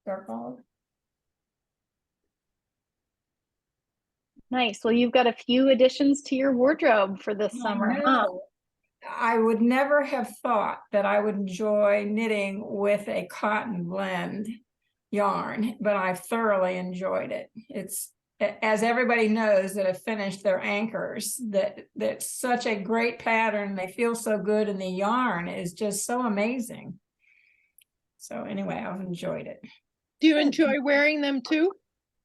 dark olive. Nice. Well, you've got a few additions to your wardrobe for this I summer, huh? know. I would never have thought that I would enjoy knitting with a cotton blend yarn, but I've thoroughly enjoyed it. It's, as everybody knows that have finished their Ankers, that's such a great pattern. They feel so good, and the yarn is just so amazing. So anyway, I've enjoyed it. Do you enjoy wearing them too?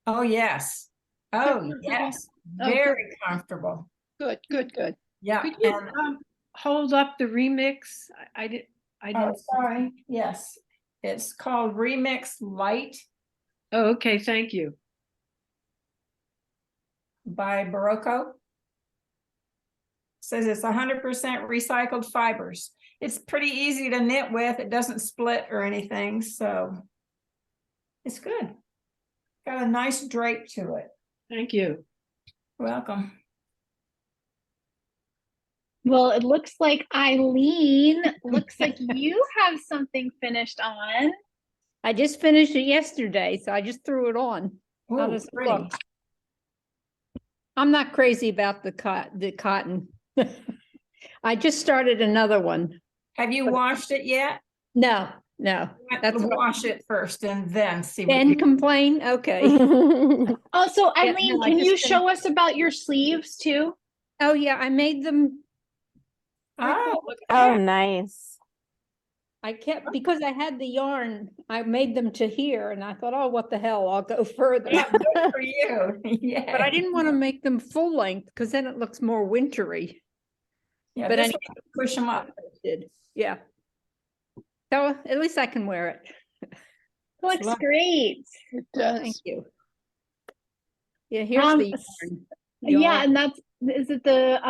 Oh, yes. They're Oh, comfortable? yes. Oh, good. Very comfortable. Good, good, good. Yeah. Could you And hold up the remix? I oh, didn't. sorry. Yes. It's called Remix Light Oh, okay, thank you. by Barocco. Says it's 100% recycled fibers. It's pretty easy to knit with. It doesn't split or anything, so it's good. Got a nice drape to it. Thank you. Welcome. Well, it looks like Eileen, looks like you have something finished on. I just finished it yesterday, so I just threw it on. How Ooh, does it pretty. look? I'm not crazy about the cotton. I just started another one. Have you washed it yet? No, that's what, Wash it first and then see what then you complain. Okay. Oh, so Yeah, Eileen, no, I can you just show us about your sleeves too? Oh yeah, I made them. Oh, Oh, nice. I kept, because I had the yarn, I made them to here, and I thought, oh, what the hell, I'll go further. yeah, good for you. Yeah. But I didn't want to make them full length because then it looks more wintry. Yeah, but this anyway, one, push them up. Yeah. So at least I can wear it. Looks Love- great. It Thank does. you. Yeah, here's Um, the yarn. Yeah, and that's, is it the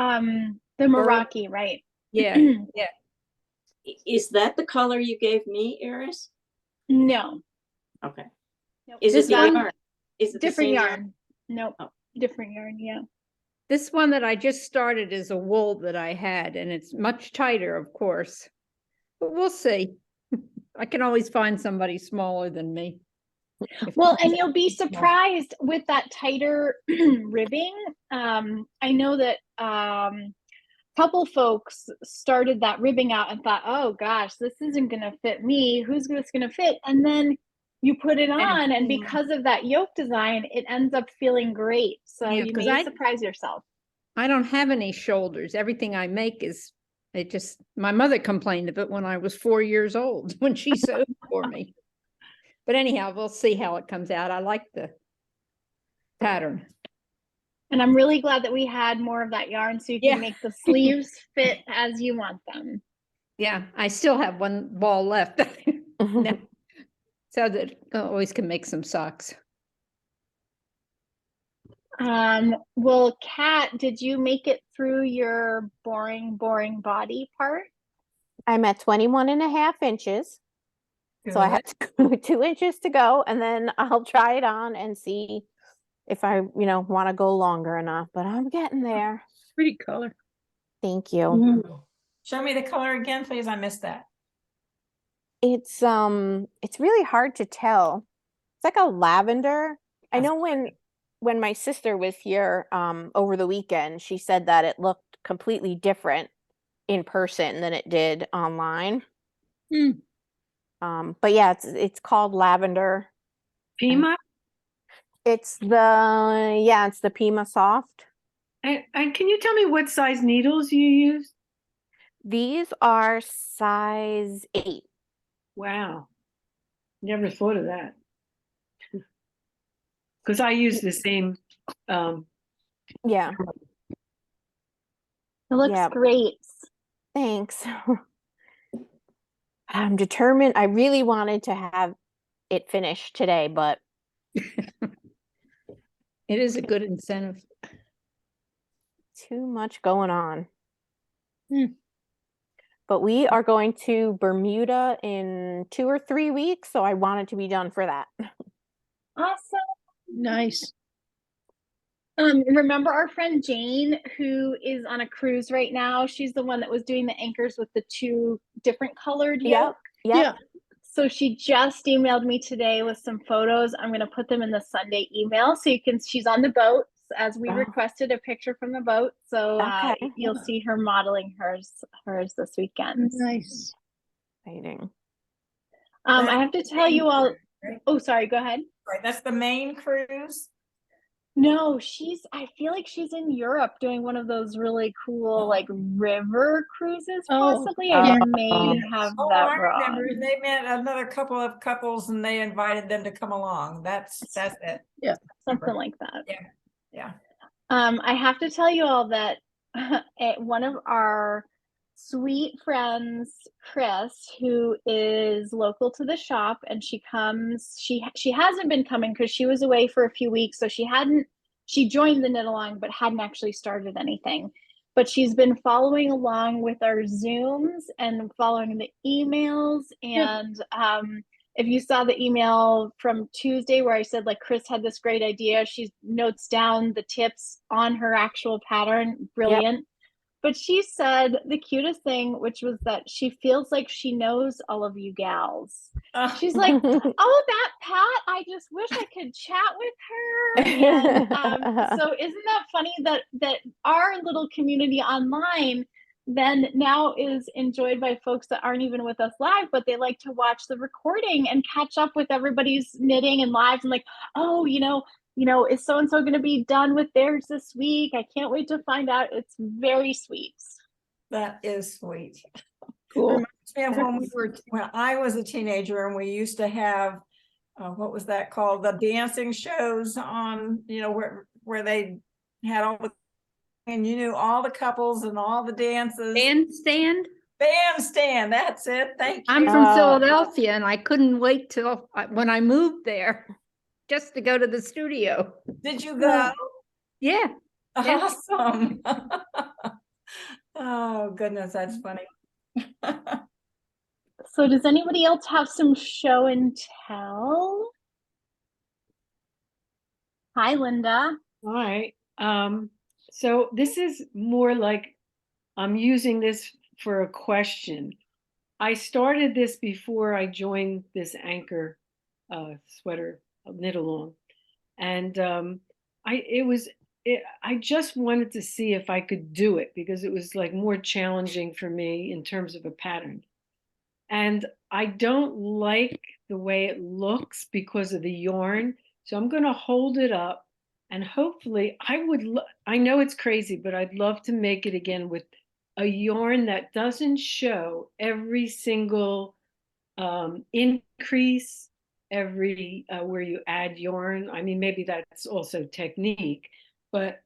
Meraki, right? Yeah, yeah. Is that the color you gave me, Iris? No. Okay. Nope. Is This it the one, yarn? Is it the different same yarn. Nope. Oh. Different yarn, yeah. This one that I just started is a wool that I had, and it's much tighter, of course. But we'll see. I can always find somebody smaller than me. Well, and you'll be surprised with that tighter ribbing. I know that couple folks started that ribbing out and thought, oh gosh, this isn't gonna fit me. Who's this gonna fit? And then you put it on, and because of that yoke design, it ends up feeling great. So Yeah, you 'cause may surprise yourself. I don't have any shoulders. Everything I make is, it just, my mother complained of it when I was 4 years old, when she sewed for me. But anyhow, we'll see how it comes out. I like the pattern. And I'm really glad that we had more of that yarn so you can Yeah. make the sleeves fit as you want them. Yeah, I still have one ball left. No. So that I always can make some socks. Well, Kat, did you make it through your boring body part? I'm at 21.5 inches. So I have 2 inches to go, and then I'll try it on and see if I, want to go longer enough, but I'm getting there. Pretty color. Thank you. Ooh. Show me the color again, please. I missed that. It's really hard to tell. It's like a lavender. I know when my sister was here over the weekend, she said that it looked completely different in person than it did online. But yeah, it's called lavender. Pima? It's the Pima Soft. And can you tell me what size needles you use? These are size 8. Wow. Never thought of that. Because I use the same. Yeah. It looks Yeah. great. Thanks. I'm determined. I really wanted to have it finished today, but It is a good incentive. too much going on. Hmm. But we are going to Bermuda in 2 or 3 weeks, so I want it to be done for that. Awesome. Nice. Remember our friend Jane, who is on a cruise right now? She's the one that was doing the Ankers with the 2 different colored yoke. Yep. So So she just emailed me today with some photos. I'm going to put them in the Sunday email so you can, she's on the boat as we Oh. requested a picture from the boat. So Okay. you'll see her modeling hers this weekend. Nice. Exciting. I have to tell you all, Right? oh, sorry, go ahead. Right, that's the main cruise. No, I feel like she's in Europe doing one of those really cool, like river cruises, Oh, possibly. I yeah. may have Oh, that I remember. wrong. They met another couple of couples and they invited them to come along. That's it. Something like that. Yeah. I have to tell you all that one of our sweet friends, Chris, who is local to the shop, and she hasn't been coming because she was away for a few weeks, so she joined the knit along but hadn't actually started anything. But she's been following along with our Zooms and following the emails. And if you saw the email from Tuesday where I said like Chris had this great idea, she notes down the tips on her actual pattern. Brilliant. But she said the cutest thing, which was that she feels like she knows all of you gals. She's like, oh, that Pat, I just wish I could chat with her. And so isn't that funny that our little community online then now is enjoyed by folks that aren't even with us live, but they like to watch the recording and catch up with everybody's knitting and lives and like, oh, is so-and-so going to be done with theirs this week? I can't wait to find out. It's very sweet. That is sweet. Cool. Reminds me of when I was a teenager and we used to have, what was that called? The dancing shows on, where they had all the, and you knew all the couples and all the dances. Bandstand. Bandstand, that's it. Thank you. I'm from Philadelphia and I couldn't wait till when I moved there just to go to the studio. Did you go? Yeah. Awesome. Oh, goodness, that's funny. So does anybody else have some show and tell? Hi, Linda. All right. So this is more like I'm using this for a question. I started this before I joined this Anker sweater knit along, and I just wanted to see if I could do it because it was like more challenging for me in terms of a pattern. And I don't like the way it looks because of the yarn. So I'm going to hold it up and hopefully I know it's crazy, but I'd love to make it again with a yarn that doesn't show every single increase, every where you add yarn. I mean, maybe that's also technique, but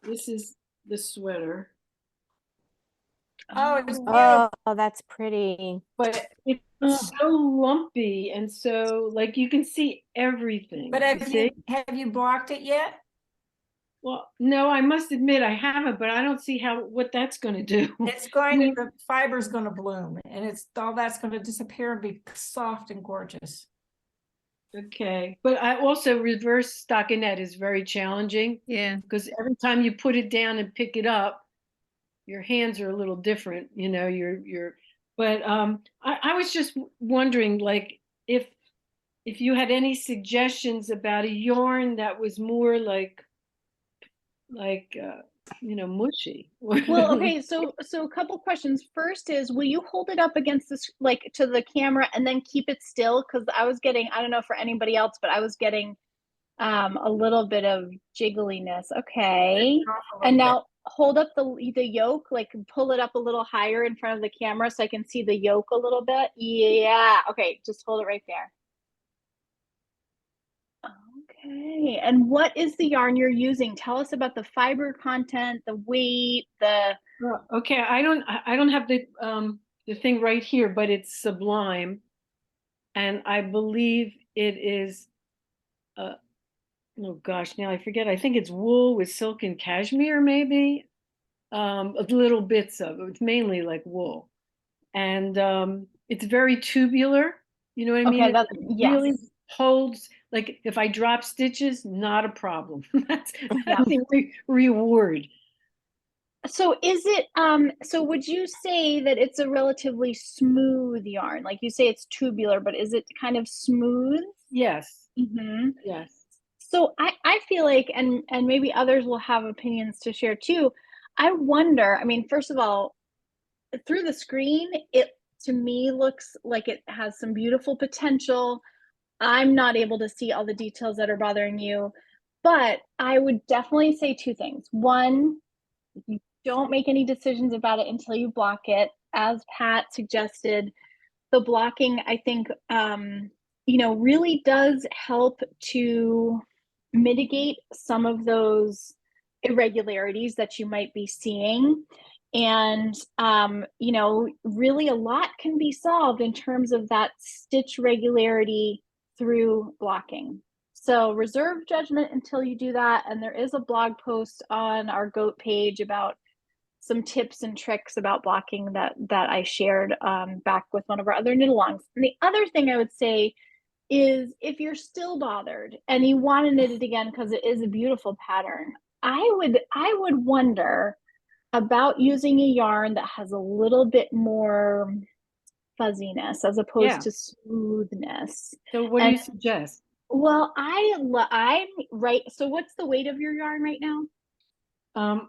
this is the sweater. Oh, it's beautiful. Oh, that's pretty. But it's so lumpy, and so like you can see everything. But have you blocked it yet? Well, no, I must admit I haven't, but I don't see what that's going to do. It's going to, the fiber's going to bloom and all that's going to disappear and be soft and gorgeous. Okay, but I also reverse stockinette is very challenging. Yeah. Because every time you put it down and pick it up, your hands are a little different, but I was just wondering like if you had any suggestions about a yarn that was more like mushy. Well, okay, so a couple questions. First is, will you hold it up against this, like to the camera and then keep it still? Because I was getting, I don't know for anybody else, but I was getting a little bit of jiggliness. Okay. And now hold up the yoke, like pull it up a little higher in front of the camera so I can see the yoke a little bit. Yeah. Okay. Just hold it right there. Okay. And what is the yarn you're using? Tell us about the fiber content, the weight, Okay. I don't have the thing right here, but it's Sublime. And I believe it is, oh gosh, now I forget. I think it's wool with silk and cashmere, maybe. Little bits of it. It's mainly like wool. And it's very tubular. You know what I mean? Okay, that's, it really holds, like if I drop stitches, not a problem. That's the reward. So is it, so would you say that it's a relatively smooth yarn? Like you say it's tubular, but is it kind of smooth? Yes, Mm-hmm. yes. So I feel like, and maybe others will have opinions to share too. I wonder, I mean, first of all, through the screen, it to me looks like it has some beautiful potential. I'm not able to see all the details that are bothering you, but I would definitely say two things. One, you don't make any decisions about it until you block it. As Pat suggested, the blocking, I think, really does help to mitigate some of those irregularities that you might be seeing. And, really a lot can be solved in terms of that stitch regularity through blocking. So reserve judgment until you do that. And there is a blog post on our Goat page about some tips and tricks about blocking that I shared back with one of our other knit alongs. And the other thing I would say is if you're still bothered and you want to knit it again because it is a beautiful pattern, I would wonder about using a yarn that has a little bit more fuzziness as opposed to smoothness. So what do you suggest? Well, I'm right. So what's the weight of your yarn right now?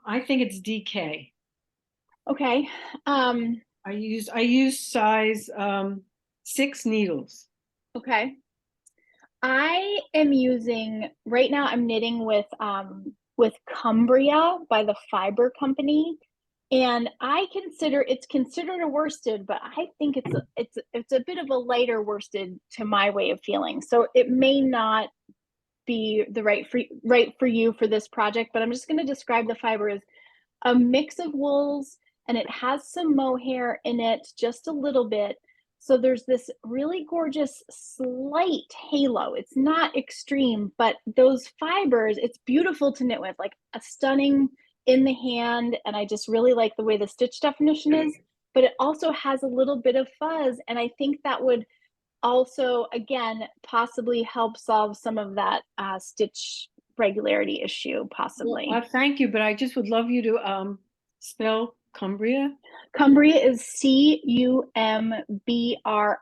I think it's DK. Okay. I use size 6 needles. Okay. I am using right now. I'm knitting with Cumbria by the Fiber Company, and it's considered a worsted, but I think it's a bit of a lighter worsted to my way of feeling. So it may not be the right for you for this project, but I'm just going to describe the fiber as a mix of wools, and it has some mohair in it, just a little bit. So there's this really gorgeous slight halo. It's not extreme, but those fibers, it's beautiful to knit with, like a stunning in the hand. And I just really like the way the stitch definition is, but it also has a little bit of fuzz. And I think that would also, again, possibly help solve some of that stitch regularity issue, possibly. Well, thank you, but I just would love you to spell Cumbria. Cumbria is Cumbria.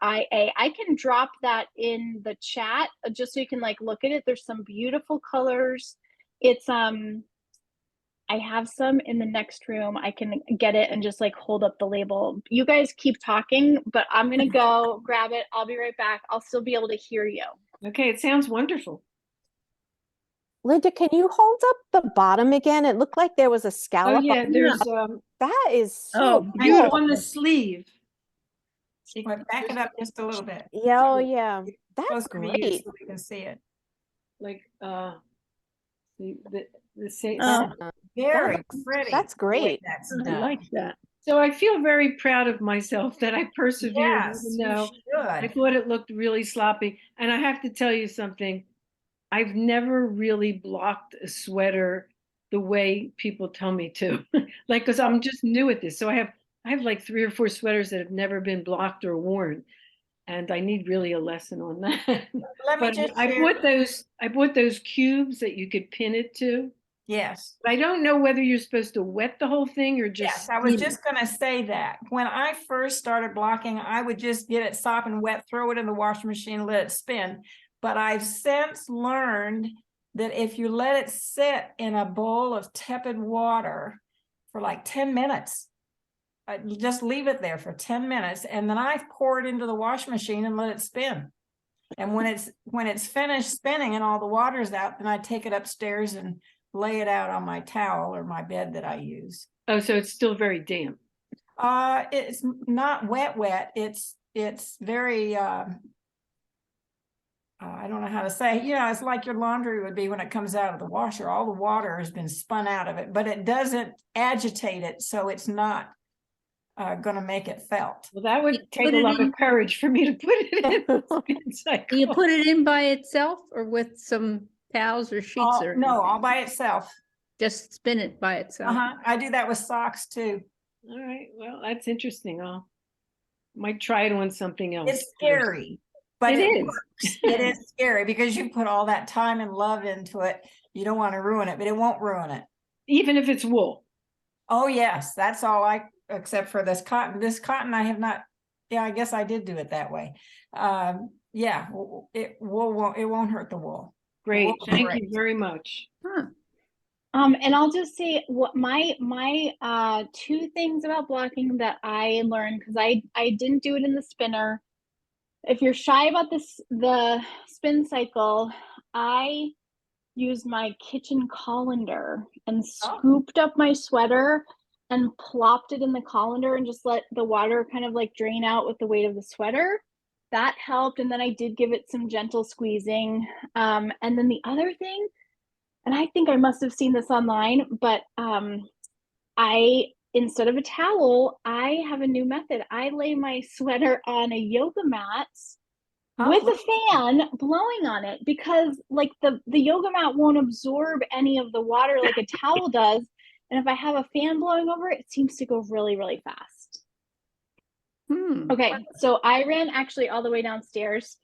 I can drop that in the chat just so you can look at it. There's some beautiful colors. It's I have some in the next room. I can get it and just hold up the label. You guys keep talking, but I'm gonna go grab it. I'll be right back. I'll still be able to hear you. Okay, it sounds wonderful. Linda, can you hold up the bottom again? It looked like there was a scallop. Oh yeah, there's That is Oh, so beautiful. on the sleeve. Back it up just a little bit. Yeah, oh yeah. That's Closer to you great. so we can see it. Like the same. Very pretty. That's the way great. That's I done. like that. So I feel very proud of myself that I persevered, Yes, even you though I should. thought it looked really sloppy. And I have to tell you something. I've never really blocked a sweater the way people tell me to. Because I'm just new at this. So I have like 3 or 4 sweaters that have never been blocked or worn. And I need really a lesson on that. Let me But just I share. bought those cubes that you could pin it to. Yes. But I don't know whether you're supposed to wet the whole thing or just Yes, I was steam it. just gonna say that. When I first started blocking, I would just get it sopping wet, throw it in the washing machine, let it spin. But I've since learned that if you let it sit in a bowl of tepid water for like 10 minutes, just leave it there for 10 minutes, and then I pour it into the washing machine and let it spin. And when it's finished spinning and all the water's out, then I take it upstairs and lay it out on my towel or my bed that I use. Oh, so it's still very damp. It's not wet. It's very I don't know how to say, it's like your laundry would be when it comes out of the washer. All the water has been spun out of it, but it doesn't agitate it, so it's not going to make it felt. Well, that would You take put a it lot in- of courage for me to put it in the spin cycle. Do you put it in by itself or with some towels or sheets or No, all anything? by itself. Just spin it by itself? I do that with socks too. All right. Well, that's interesting. Might try it on something else. It's scary, but It is. works. It is scary because you put all that time and love into it. You don't want to ruin it, but it won't ruin it. Even if it's wool. Oh, yes, that's all except for this cotton. This cotton I have not, yeah, I guess I did do it that way. Yeah, it won't hurt the wool. Great, Wool is thank great. you very much. Huh. And I'll just say what my two things about blocking that I learned, because I didn't do it in the spinner. If you're shy about the spin cycle, I used my kitchen colander and scooped up my sweater and plopped it in the colander and just let the water kind of like drain out with the weight of the sweater. That helped. And then I did give it some gentle squeezing. And then the other thing, and I think I must have seen this online, but instead of a towel, I have a new method. I lay my sweater on a yoga mat with a fan blowing on it, because like the yoga mat won't absorb any of the water like a towel does. And if I have a fan blowing over it, it seems to go really, really fast. Okay, so I ran actually all the way downstairs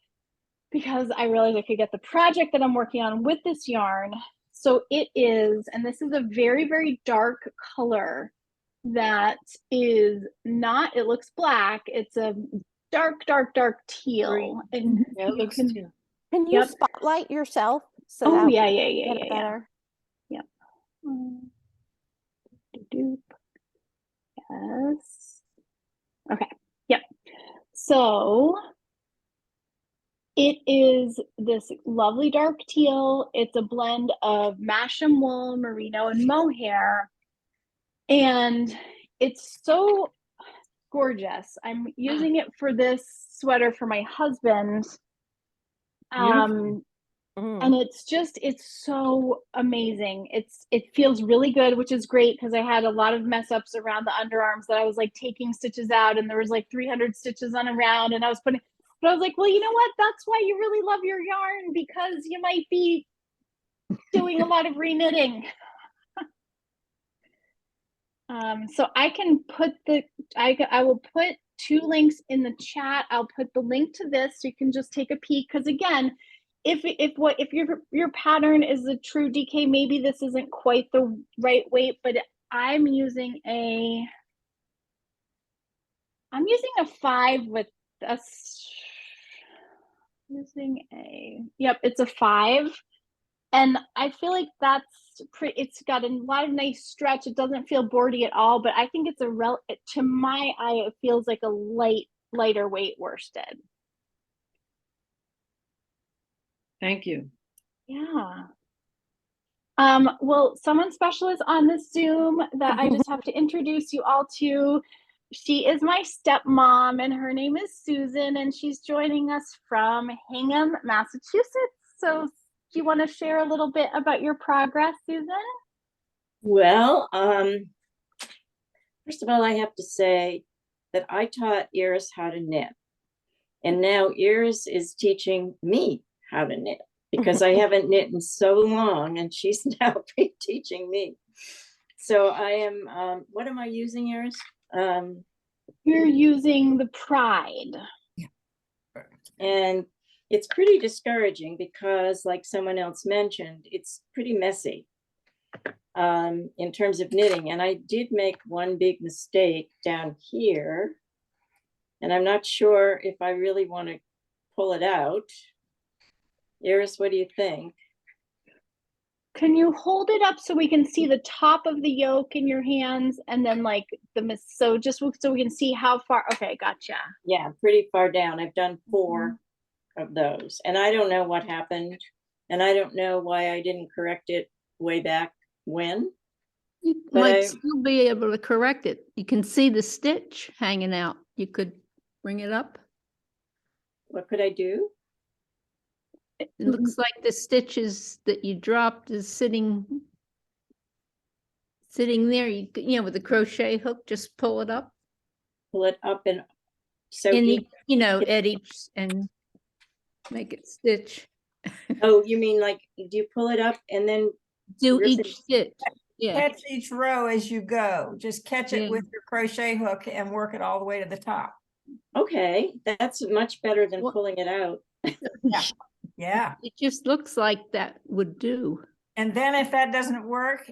because I realized I could get the project that I'm working on with this yarn. So it is, and this is a very, very dark color that is not, it looks black. It's a dark, dark, dark teal. Green. And Yeah, it looks teal. Can you Yep. spotlight yourself? So Oh, that yeah, we yeah, can yeah, get yeah, it yeah. better? Yep. Yes. Okay. Yep. So it is this lovely dark teal. It's a blend of Masham wool, merino, and mohair. And it's so gorgeous. I'm using it for this sweater for my husband. Beautiful. And it's so amazing. It feels really good, which is great, because I had a lot of mess ups around the underarms that I was like taking stitches out, and there was like 300 stitches on around, and I was putting, but I was like, well, you know what? That's why you really love your yarn, because you might be doing a lot of reknitting. So I can put I will put two links in the chat. I'll put the link to this so you can just take a peek, because again, if your pattern is a true DK, maybe this isn't quite the right weight, but I'm using a 5 with yep, it's a 5. And I feel like that's pretty, it's got a lot of nice stretch. It doesn't feel boardy at all, but I think it's to my eye, it feels like a lighter weight worsted. Thank you. Yeah. Well, someone special is on the Zoom that I just have to introduce you all to. She is my stepmom, and her name is Susan, and she's joining us from Hingham, Massachusetts. So do you want to share a little bit about your progress, Susan? Well, first of all, I have to say that I taught Iris how to knit. And now Iris is teaching me how to knit, because I haven't knit in so long, and she's now teaching me. So I am, what am I using, Iris? You're using the Pride. And it's pretty discouraging because, like someone else mentioned, it's pretty messy in terms of knitting. And I did make one big mistake down here, and I'm not sure if I really want to pull it out. Iris, what do you think? Can you hold it up so we can see the top of the yoke in your hands, and then like so we can see how far? Okay, gotcha. Yeah, pretty far down. I've done 4 of those, and I don't know what happened, and I don't know why I didn't correct it way back when. You But might still be able to correct it. You can see the stitch hanging out. You could bring it up. What could I do? It looks like the stitches that you dropped is sitting there. You know, with the crochet hook, just pull it up. Pull it up and so at each, and make it stitch. Oh, you mean like, do you pull it up and then Do rip each it? stitch. Yeah. Catch each row as you go. Just catch it Yeah. with your crochet hook and work it all the way to the top. Okay, that's much better than What- pulling it out. Yeah. It just looks like that would do. And then if that doesn't work,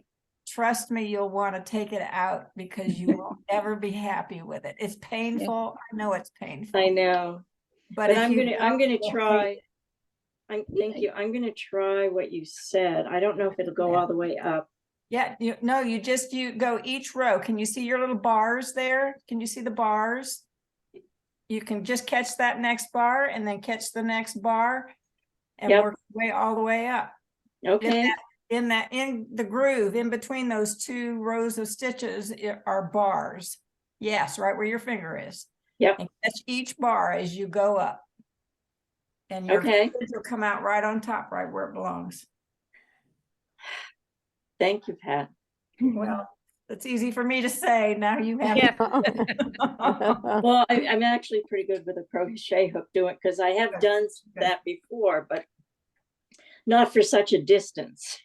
trust me, you'll want to take it out because you won't ever be happy with it. It's painful. I know it's painful. I know, But but if I'm you gonna don't, you'll hate try. it. Thank you. I'm gonna try what you said. I don't know if it'll go Yeah. all the way up. Yeah, you go each row. Can you see your little bars there? Can you see the bars? You can just catch that next bar and then catch the next bar and Yep. work your way all the way up. Okay. In the groove, in between those two rows of stitches are bars. Yes, right where your finger is. Yep. And catch each bar as you go up. And your Okay. fingers will come out right on top, right where it belongs. Thank you, Pat. Well, it's easy for me to say. Now you have. Yeah. Well, I'm actually pretty good with a crochet hook doing, because I have done that before, but not for such a distance.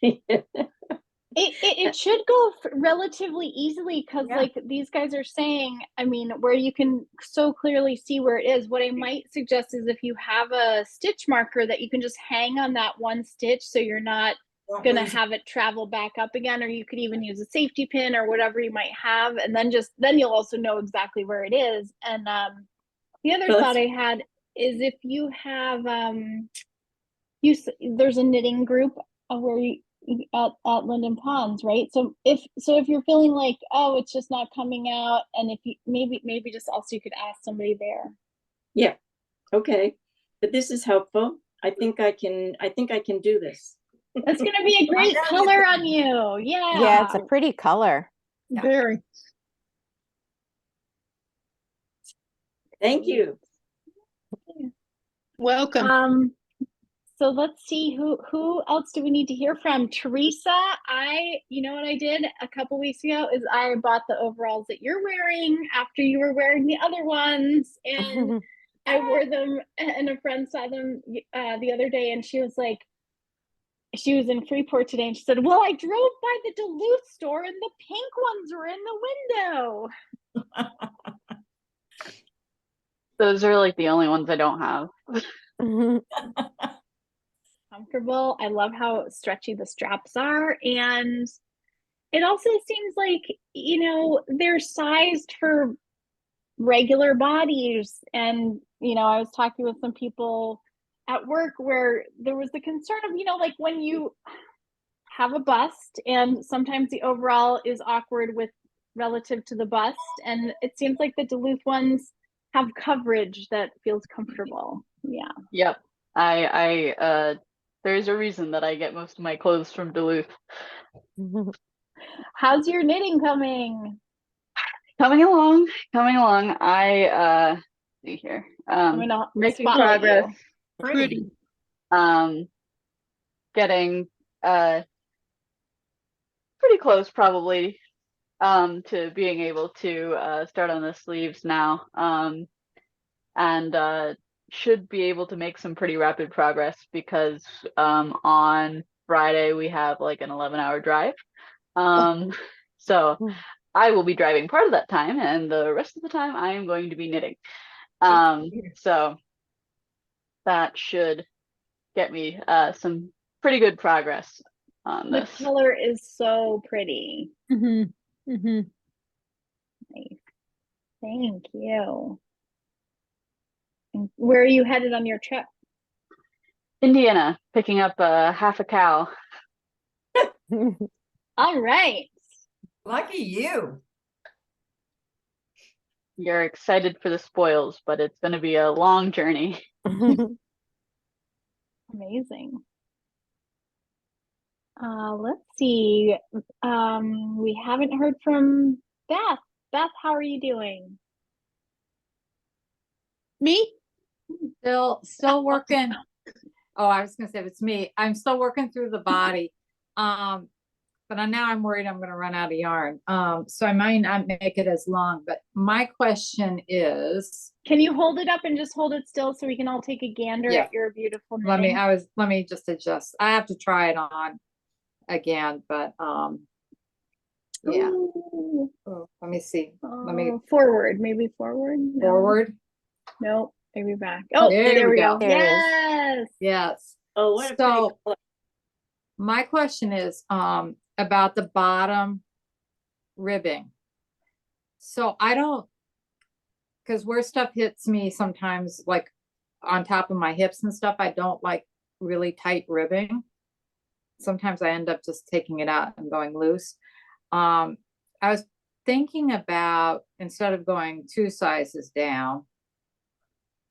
It should go relatively easily because Yeah. like these guys are saying, I mean, where you can so clearly see where it is. What I might suggest is if you have a stitch marker that you can just hang on that one stitch so you're not Don't gonna lose it. have it travel back up again, or you could even use a safety pin or whatever you might have, and then you'll also know exactly where it is. And the other Well, thought I had is if you have there's a knitting group where you at Linden Ponds, right? So if you're feeling like, oh, it's just not coming out, and if you maybe just also you could ask somebody there. Yeah. Okay. But this is helpful. I think I can do this. That's gonna be a great know you color can. on you. Yeah. Yeah, it's a pretty color. Yeah. Very. Thank you. Welcome. So let's see who else do we need to hear from? Teresa, you know what I did a couple weeks ago is I bought the overalls that you're wearing after you were wearing the other ones, and I wore them, and a friend saw them the other day, and she was like, she was in Freeport today, and she said, well, I drove by the Duluth store and the pink ones were in the window. Those are like the only ones I don't have. Comfortable. I love how stretchy the straps are, and it also seems like, you know, they're sized for regular bodies. And you know, I was talking with some people at work where there was the concern of, you know, like when you have a bust and sometimes the overall is awkward with relative to the bust, and it seems like the Duluth ones have coverage that feels comfortable. Yeah. Yep. I there's a reason that I get most of my clothes from Duluth. How's your knitting coming? Coming along. I see here. I'm gonna Making spotlight you. progress. Pretty. Getting pretty close probably to being able to start on the sleeves now. And should be able to make some pretty rapid progress because on Friday we have like an 11-hour drive. So I will be driving part of that time, and the rest of the time I am going to be knitting. So that should get me some pretty good progress on The this. color is so pretty. Mm-hmm. Mm-hmm. Nice. Thank you. And where are you headed on your trip? Indiana, picking up half a cow. All right. Lucky you. You're excited for the spoils, but it's going to be a long journey. Amazing. Let's see. We haven't heard from Beth. Beth, how are you doing? Me? Still working. Oh, I was gonna say if it's me, I'm still working through the body. But now I'm worried I'm gonna run out of yarn. So I might not make it as long, but my question is, Can you hold it up and just hold it still so we can all take a gander Yeah. at your beautiful let knitting? me just adjust. I have to try it on again, but yeah. Ooh. Oh, let me see. Let me Forward, maybe forward. No. forward. No, maybe back. Oh, There there we we go. go. There it is. Yes. Yes. Oh, what a pretty So color. my question is, about the bottom ribbing. So I don't, because where stuff hits me sometimes, like on top of my hips and stuff, I don't like really tight ribbing. Sometimes I end up just taking it out and going loose. I was thinking about, instead of going 2 sizes down,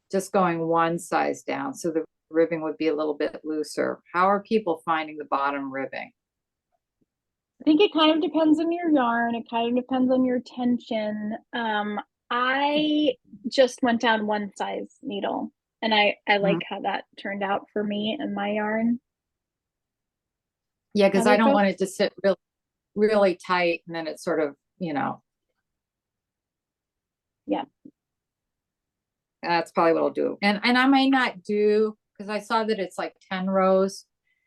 just going 1 size down, so the ribbing would be a little bit looser. How are people finding the bottom ribbing? I think it kind of depends on your yarn. It kind of depends on your tension. I just went down 1 size needle, and I like how that turned out for me and my yarn. Yeah, because I Other don't want folks? it to sit really, really tight, and then it's sort of, you know. Yeah. That's probably what I'll do. And I may not do, because I saw that it's like 10 rows,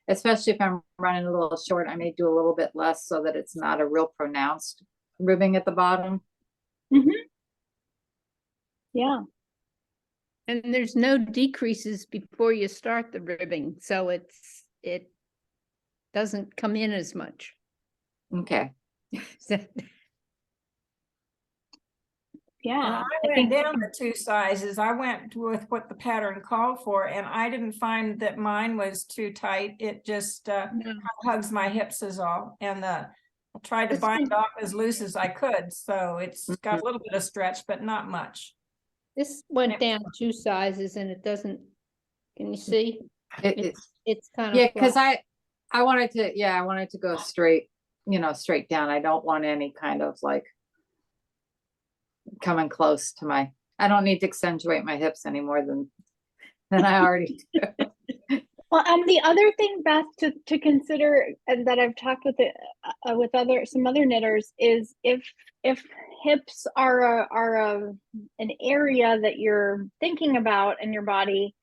especially if I'm running a little short, I may do a little bit less so that it's not a real pronounced ribbing at the bottom. Yeah. And there's no decreases before you start the ribbing, so it doesn't come in as much. Okay. Yeah. And I went down the 2 sizes. I went with what the pattern called for, and I didn't find that mine was too tight. It just No. hugs my hips is all. And I tried to This bind one- off as loose as I could. So it's got a little bit of stretch, but not much. This went down 2 sizes and it doesn't, can you see? It's kind of. Yeah, because I wanted to, I wanted to go straight, straight down. I don't want any kind of like coming close to my, I don't need to accentuate my hips any more than I already do. Well, and the other thing, Beth, to consider, and that I've talked with some other knitters, is if hips are an area that you're thinking about in your body,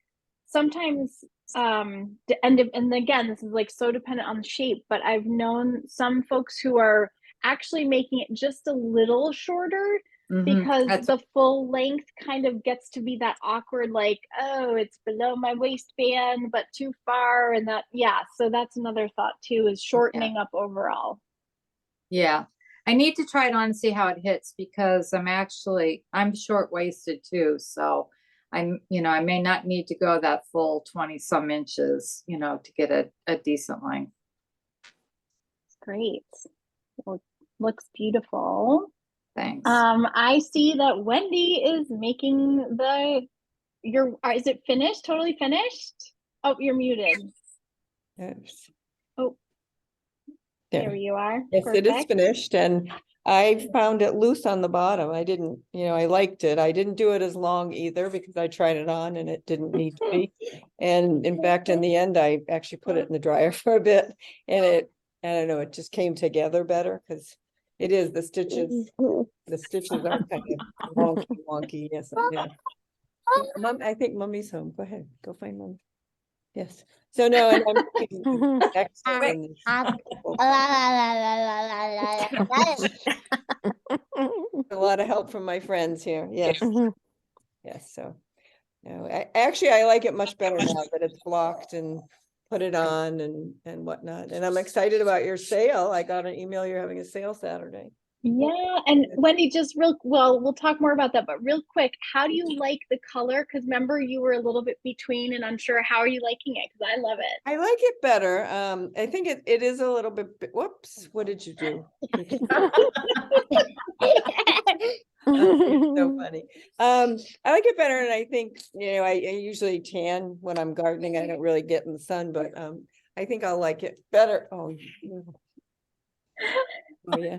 sometimes and again, this is like so dependent on the shape, but I've known some folks who are actually making it just a little shorter, because the full length kind of gets to be that awkward, like, oh, it's below my waistband, but too far. And that, so that's another thought too, is shortening up overall. Yeah. I need to try it on and see how it hits, because I'm short-waisted too. So I may not need to go that full 20 some inches, to get a decent length. Great. Well, looks beautiful. Thanks. I see that Wendy is making is it finished? Totally finished? Oh, you're muted. Yes. Oh, there you are. Yes, it is Perfect. finished, and I found it loose on the bottom. I didn't, I liked it. I didn't do it as long either, because I tried it on and it didn't need to be. And in fact, in the end, I actually put it in the dryer for a bit, and I don't know, it just came together better, because it is the stitches are kind of wonky. Yes, I know. Mom, I think Mommy's home. Go ahead, go find Mom. Yes. So no, and I'm excellent. A lot of help from my friends here. Yes. Yes. So no, I like it much better now that it's blocked and put it on and whatnot. And I'm excited about your sale. I got an email you're having a sale Saturday. Yeah, and Wendy, we'll talk more about that, but real quick, how do you like the color? Because remember, you were a little bit between and unsure. How are you liking it? Because I love it. I like it better. I think it is a little bit, whoops, what did you do? So funny. I like it better, and I think, I usually tan when I'm gardening. I don't really get in the sun, but I think I'll like it better. Oh yeah,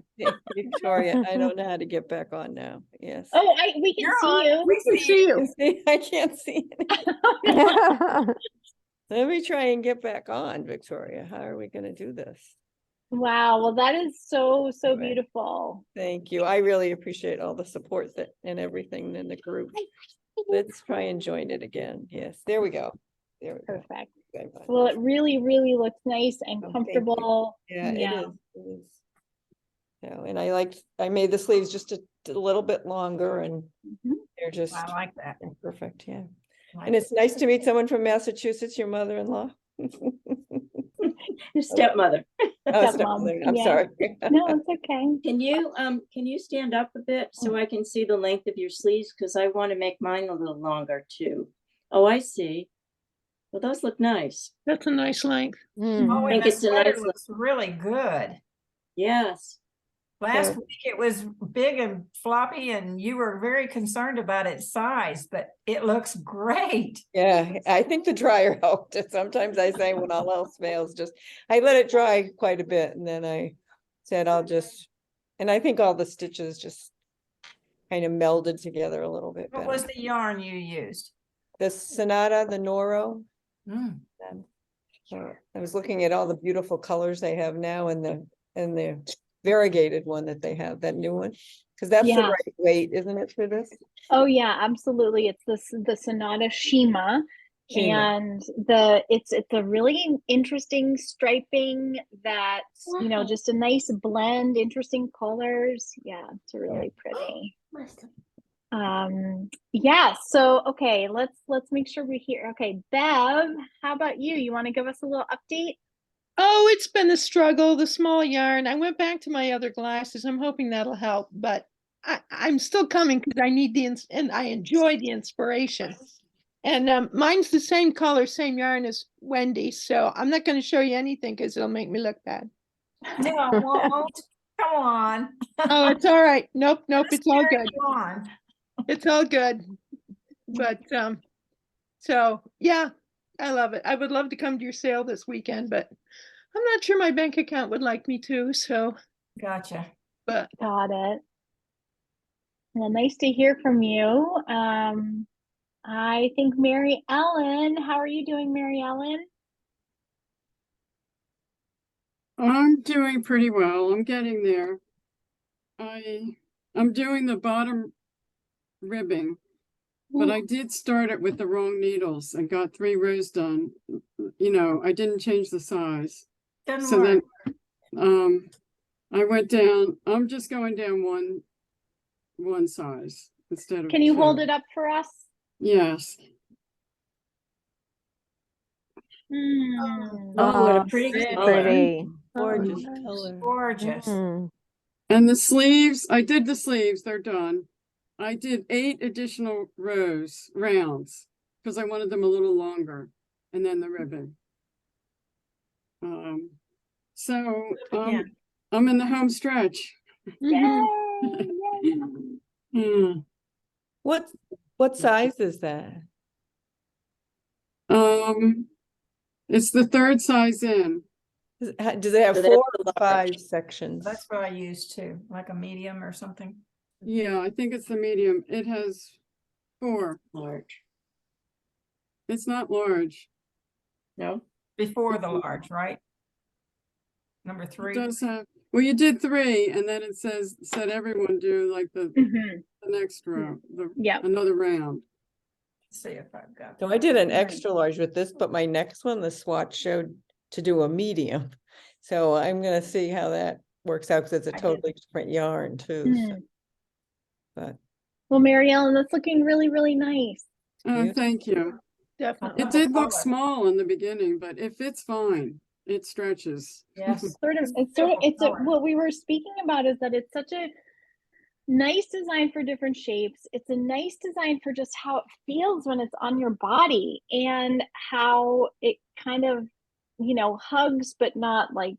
Victoria, I don't know how to get back on now. Yes. Oh, we can see you. We can see you. I can't see it. Let me try and get back on, Victoria. How are we going to do this? Wow, well, that is so Right. beautiful. Thank you. I really appreciate all the support and everything in the group. Let's try and join it again. Yes, there we go. There we go. Perfect. Bye-bye. Well, it really looks nice and Oh, thank you. comfortable. Yeah, it is. It is. Yeah, and I made the sleeves just a little bit longer, and they're just I like that. perfect. Yeah. I And it's nice to meet someone from Massachusetts, your mother-in-law. Your stepmother. Oh, Stepmom. I'm Yeah. sorry. No, it's okay. Can you stand up a bit so I can see the length of your sleeves? Because I want to make mine a little longer too. Oh, I see. Well, those look nice. That's a nice length. Mm. Oh, I and think the it's a sweater nice look. looks really good. Yes. Last So- week it was big and floppy and you were very concerned about its size, but it looks great. Yeah, I think the dryer helped. Sometimes I say when all else fails, I let it dry quite a bit and then I said and I think all the stitches just kind of melded together a little bit What better. was the yarn you used? The Sonata, the Noro. Mm. and, I was looking at all the beautiful colors they have now and the variegated one that they have, that new one. Because that's the Yeah. right weight, isn't it, for this? Oh yeah, absolutely. It's the Sonata Shima. Shima. And it's a really interesting striping that, you know, just a nice blend, interesting colors. Yeah, it's really pretty. Yeah, so okay, let's make sure we hear. Okay, Bev, how about you? You want to give us a little update? Oh, it's been a struggle, the small yarn. I went back to my other glasses. I'm hoping that'll help, but I'm still coming because I need and I enjoy the inspiration. And mine's the same color, same yarn as Wendy's, so I'm not going to show you anything because it'll make me look bad. No, I won't. Come on. Oh, it's all right. Nope, Let's it's all carry good. you on. It's all good. But so yeah, I love it. I would love to come to your sale this weekend, but I'm not sure my bank account would like me to, so Gotcha. but Got it. Well, nice to hear from you. I think Mary Ellen, how are you doing, Mary Ellen? I'm doing pretty well. I'm getting there. I'm doing the bottom ribbing, but I did start it with the wrong needles and got 3 rows done. You know, I didn't change the size. Doesn't So work. then I went down, I'm just going down one size instead of Can you hold 2. it up for us? Yes. Hmm. Oh, what a Oh, pretty pretty. color. Pretty. Gorgeous nice. color. Gorgeous. Mm. And the sleeves, I did the sleeves, they're done. I did 8 additional rounds, because I wanted them a little longer, and then the ribbon. So Yeah. I'm in the home stretch. Yay! Yeah. What size is that? It's the 3rd size in. Do they have So that's 4 the or large. 5 sections? That's what I used too, like a medium or something. Yeah, I think it's the medium. It has 4. Large. It's not large. No? Before the large, right? Number It 3. does have, well, you did 3, and then it said everyone do like the Mhm. next row, Yep. another round. Let's see if I've got. So I did an extra large with this, but my next one, the swatch showed to do a medium. So I'm gonna see how that works out because it's a I did. totally different yarn too. So, Mm. but Well, Mary Ellen, that's looking really, really nice. Beautiful. Thank you. definitely. It did look color. small in the beginning, but it fits fine. It stretches. Yes. It's what we were speaking about is that it's such a nice design for different shapes. It's a nice design for just how it feels when it's on your body and how it kind of, you know, hugs, but not like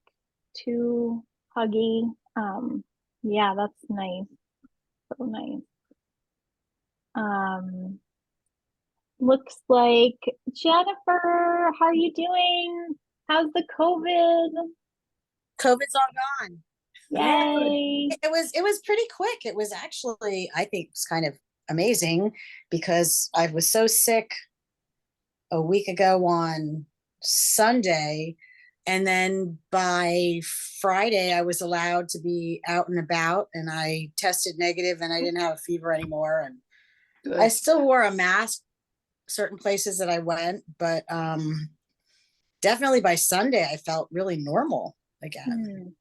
too huggy. Yeah, that's nice. So nice. Looks like Jennifer, how are you doing? How's the COVID? COVID's all gone. Yay. It was pretty quick. It was actually, I think, it's kind of amazing because I was so sick a week ago on Sunday, and then by Friday I was allowed to be out and about, and I tested negative, and I didn't have a fever anymore, and I still wore a mask certain places that I went, but definitely by Sunday I felt really normal again.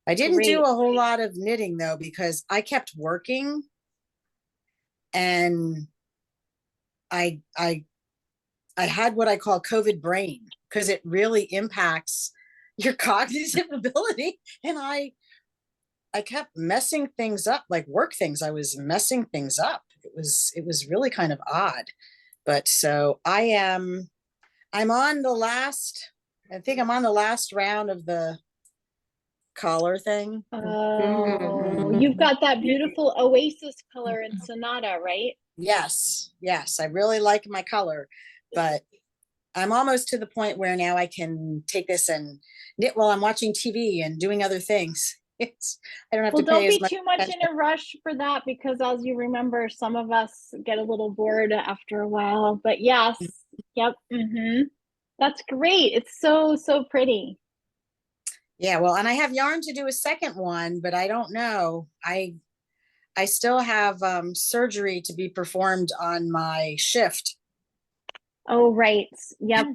I didn't do Great. a whole lot of knitting though, because I kept working, and I had what I call COVID brain, because it really impacts your cognitive ability. And I kept messing things up, like work things. I was messing things up. It was really kind of odd. But so I'm on the last, I think I'm on the last round of the collar thing. Oh, you've got that beautiful oasis color in Sonata, right? Yes, yes, I really like my color, but I'm almost to the point where now I can take this and knit while I'm watching TV and doing other things. I don't have Well, to pay don't as be much too much attention. in a rush for that, because as you remember, some of us get a little bored after a while. But yes, yep, that's great. It's so, so pretty. Yeah, well, and I have yarn to do a second one, but I don't know. I still have surgery to be performed on my shift. Oh, right. Yep.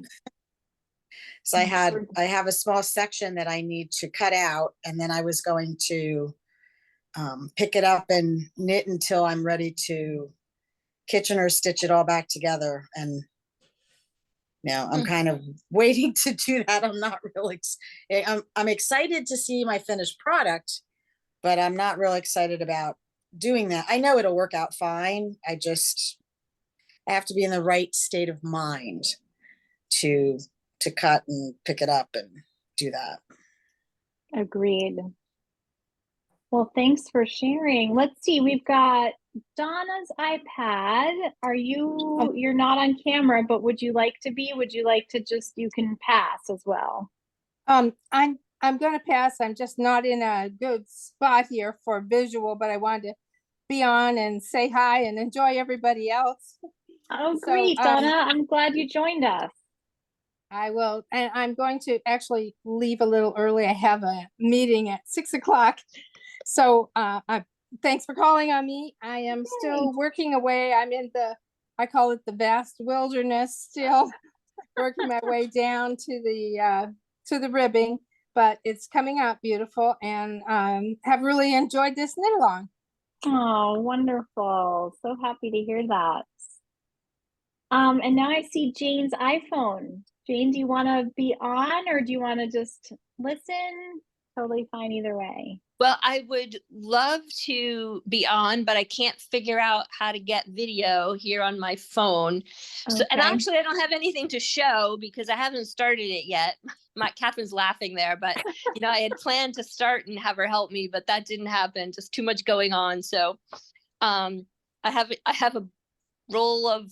So I have a small section that I need to cut out, and then I was going to pick it up and knit until I'm ready to Kitchener stitch it all back together. And now I'm kind of waiting to do that. I'm not really, I'm excited to see my finished product, but I'm not real excited about doing that. I know it'll work out fine. I have to be in the right state of mind to cut and pick it up and do that. Agreed. Well, thanks for sharing. Let's see, we've got Donna's iPad. You're not on camera, but would you like to be? Would you like to you can pass as well? I'm gonna pass. I'm just not in a good spot here for visual, but I wanted to be on and say hi and enjoy everybody else. Oh, great, Donna. I'm glad you joined us. I will, and I'm going to actually leave a little early. I have a meeting at 6 o'clock. So thanks for calling on me. I am still working away. I'm in I call it the vast wilderness, still working my way down to the ribbing, but it's coming out beautiful, and have really enjoyed this knit along. Oh, wonderful. So happy to hear that. And now I see Jane's iPhone. Jane, do you want to be on, or do you want to just listen? Totally fine either way. Well, I would love to be on, but I can't figure out how to get video here on my phone. So, and actually, I don't have anything to show because I haven't started it yet. Catherine's laughing there, but I had planned to start and have her help me, but that didn't happen. Just too much going on. So, I have a roll of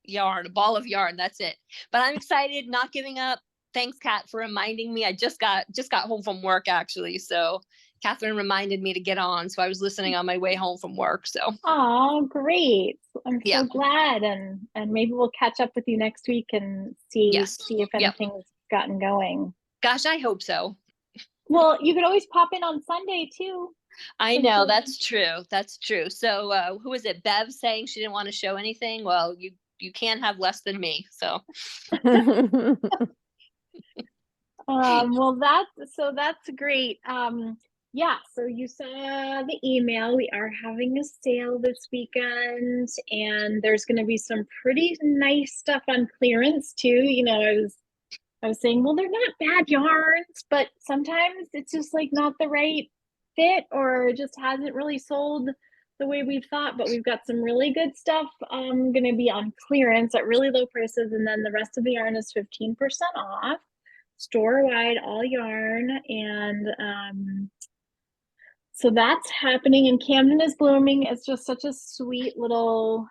yarn, a ball of yarn. That's it. But I'm excited, not giving up. Thanks, Kat, for reminding me. I just got home from work, actually. So Catherine reminded me to get on. So I was listening on my way home from work. So. Oh, great. I'm so glad. And maybe we'll catch up with you next week and see if anything's gotten going. Gosh, I hope so. Well, you could always pop in on Sunday too. I know, that's true. That's true. So who is it? Bev saying she didn't want to show anything? Well, you can't have less than me. So. Well, that's great. So you saw the email. We are having a sale this weekend, and there's going to be some pretty nice stuff on clearance too. I was saying, well, they're not bad yarns, but sometimes it's just like not the right fit, or just hasn't really sold the way we've thought. But we've got some really good stuff going to be on clearance at really low prices, and then the rest of the yarn is 15% off. Store-wide, all yarn. And so that's happening, and Camden is blooming. It's just such a sweet little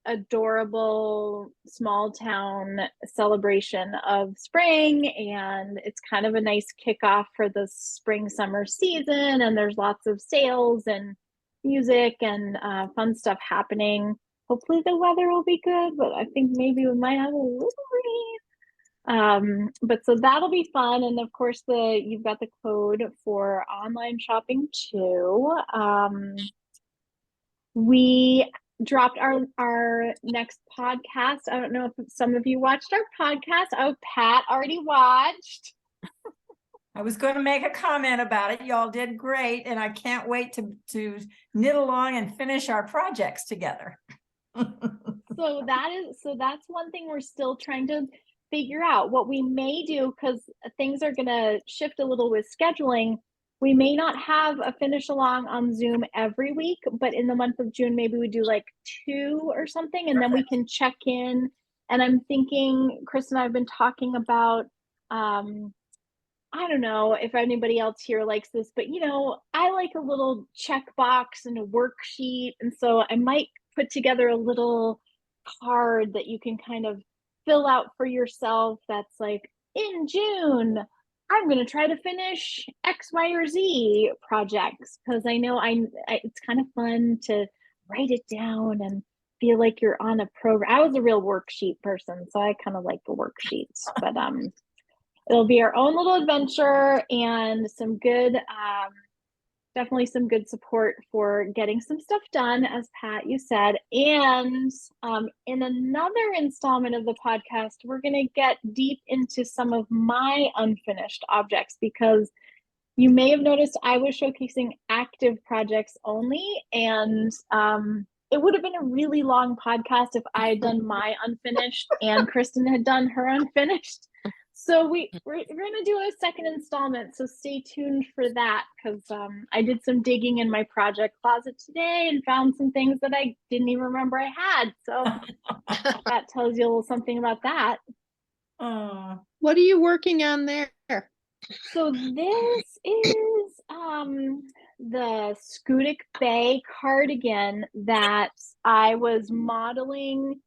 adorable small town celebration of spring, and it's kind of a nice kickoff for the spring summer season, and there's lots of sales and music and fun stuff happening. Hopefully the weather will be good, but I think maybe we might have a little rain. But so that'll be fun. And of course you've got the code for online shopping too. We dropped our next podcast. I don't know if some of you watched our podcast. Oh, Pat already watched. I was going to make a comment about it. Y'all did great, and I can't wait to knit along and finish our projects together. So that's one thing we're still trying to figure out what we may do, because things are going to shift a little with scheduling. We may not have a finish along on Zoom every week, but in the month of June, maybe we do like 2 or something, and then we can check in. And I'm thinking, Chris and I have been talking about, I don't know if anybody else here likes this, but you know, I like a little checkbox and a worksheet. And so I might put together a little card that you can kind of fill out for yourself that's like, in June, I'm going to try to finish X, Y, or Z projects, because I know it's kind of fun to write it down and feel like you're on a program. I was a real worksheet person, so I kind of like the worksheets, but it'll be our own little adventure, and some good, definitely some good support for getting some stuff done, as Pat, you said. And in another installment of the podcast, we're going to get deep into some of my unfinished objects, because you may have noticed I was showcasing active projects only, and it would have been a really long podcast if I had done my unfinished and Kristen had done her unfinished. So we're going to do a second installment, so stay tuned for that, because I did some digging in my project closet today and found some things that I didn't even remember I had. So that tells you a little something about that. What are you working on there? So this is the Scudic Bay cardigan that I was modeling